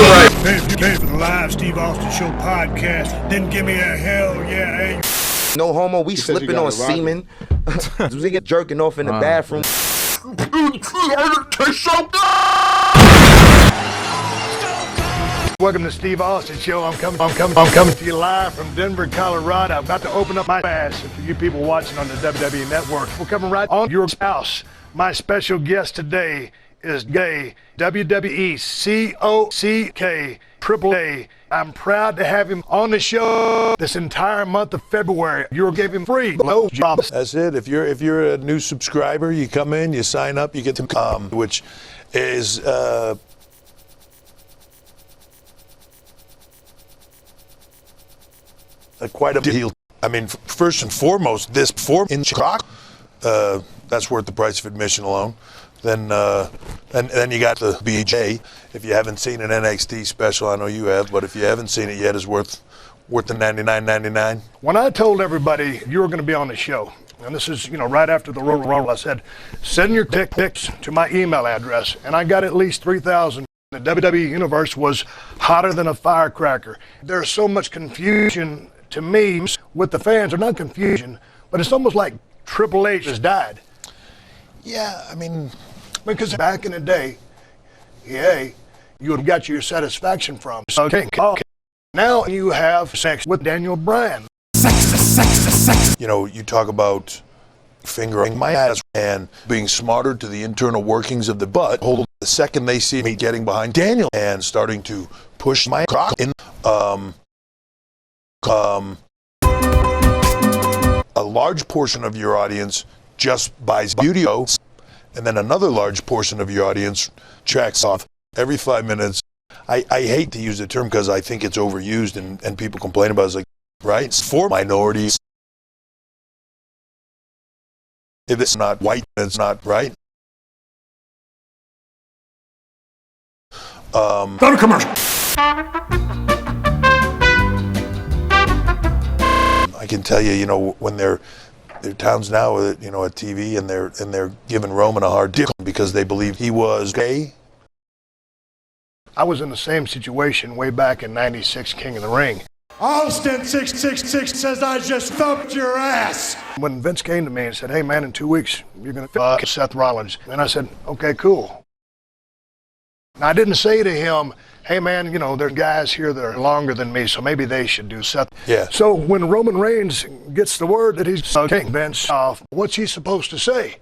right. Hey, if you're ready for the live Steve Austin Show podcast, then give me a hell yeah, hey. No homo, we slipping on semen. We get jerking off in the bathroom. Welcome to Steve Austin Show. I'm coming to you live from Denver, Colorado. I'm about to open up my ass for you people watching on the WWE Network. We're coming right on your house. My special guest today is gay WWE COCK Triple A. I'm proud to have him on the show this entire month of February. You gave him free low jobs. That's it. If you're a new subscriber, you come in, you sign up, you get to which is quite a deal. I mean, first and foremost, this form in Chicago, that's worth the price of admission alone. Then you got the BJ. If you haven't seen an NXT special, I know you have, but if you haven't seen it yet, it's worth the $99.99. When I told everybody you were going to be on the show, and this is, right after the roll, I said, send your dick pics to my email address, and I got at least 3,000. The WWE universe was hotter than a firecracker. There's so much confusion to me with the fans, or not confusion, but it's almost like Triple H has died. Yeah, I mean, because back in the day, you would have got your satisfaction from. Okay. Now you have sex with Daniel Bryan. Sex. You talk about fingering my ass and being smarter to the internal workings of the butt. Hold on, the second they see me getting behind Daniel and starting to push my cock in, a large portion of your audience just buys beauty, and then another large portion of your audience tracks off every 5 minutes. I hate to use the term because I think it's overused and people complain about it. It's like, right? It's for minorities. If it's not white, it's not right. Go to commercial. I can tell you, when there are towns now with, at TV and they're giving Roman a hard time because they believe he was gay. I was in the same situation way back in '96, King of the Ring. Austin 666 says I just thumped your ass. When Vince came to me and said, hey man, in 2 weeks, you're going to fuck Seth Rollins. And I said, okay, cool. Now, I didn't say to him, hey man, there's guys here that are longer than me, so maybe they should do Seth. Yeah. So when Roman Reigns gets the word that he's sucking Vince off, what's he supposed to say?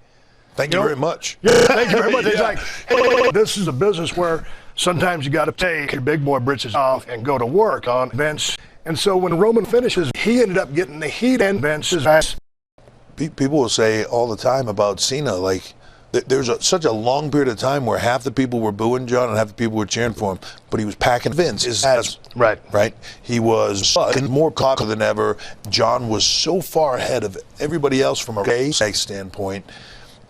Thank you very much. Yeah, thank you very much. He's like, hey, this is a business where sometimes you got to take your big boy britches off and go to work on Vince. And so when Roman finishes, he ended up getting the heat and Vince's ass. People will say all the time about Cena, like, there's such a long period of time where half the people were booing John and half the people were cheering for him, but he was packing Vince's ass. Right. He was more cocky than ever. John was so far ahead of everybody else from a race standpoint.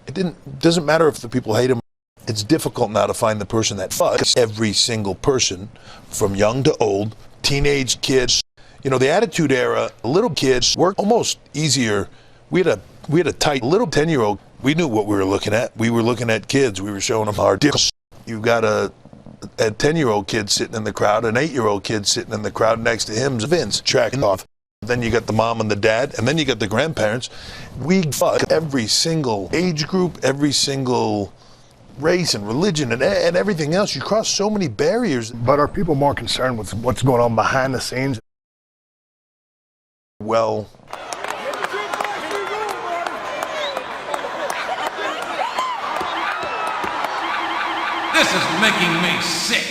It doesn't matter if the people hate him. It's difficult now to find the person that fucks every single person, from young to old, teenage kids. The Attitude Era, little kids were almost easier. We had a tight little 10-year-old. We knew what we were looking at. We were looking at kids. We were showing them our dicks. You've got a 10-year-old kid sitting in the crowd, an 8-year-old kid sitting in the crowd next to him, Vince, tracking off. Then you got the mom and the dad, and then you got the grandparents. We fuck every single age group, every single race and religion and everything else. You cross so many barriers. But are people more concerned with what's going on behind the scenes? Well, this is making me sick.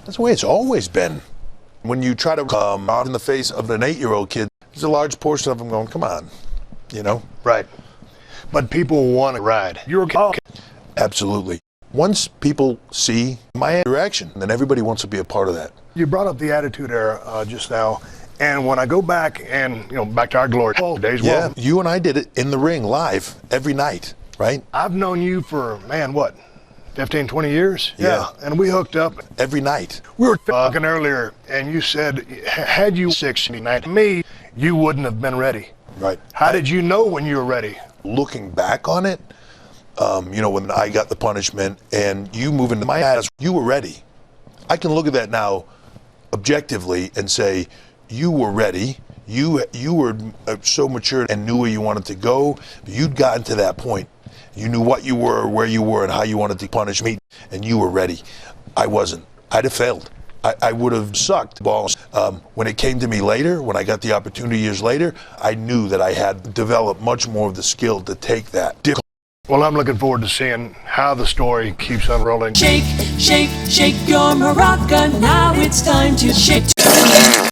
That's the way it's always been. When you try to come out in the face of an 8-year-old kid, there's a large portion of them going, come on, Right. But people want to ride. You're okay. Absolutely. Once people see my interaction, then everybody wants to be a part of that. You brought up the Attitude Era just now, and when I go back and, back to our glory days. Yeah, well, you and I did it in the ring live every night, right? I've known you for, 15, 20 years? Yeah. And we hooked up. Every night. We were talking earlier, and you said, had you 69 me, you wouldn't have been ready. Right. How did you know when you were ready? Looking back on it, when I got the punishment and you move into my ass, you were ready. I can look at that now objectively and say, you were ready. You were so mature and knew where you wanted to go. You'd gotten to that point. You knew what you were, where you were, and how you wanted to punish me, and you were ready. I wasn't. I'd have failed. I would have sucked balls. When it came to me later, when I got the opportunity years later, I knew that I had developed much more of the skill to take that. Well, I'm looking forward to seeing how the story keeps unrolling. Shake, shake, shake your maraca. Now it's time to shake.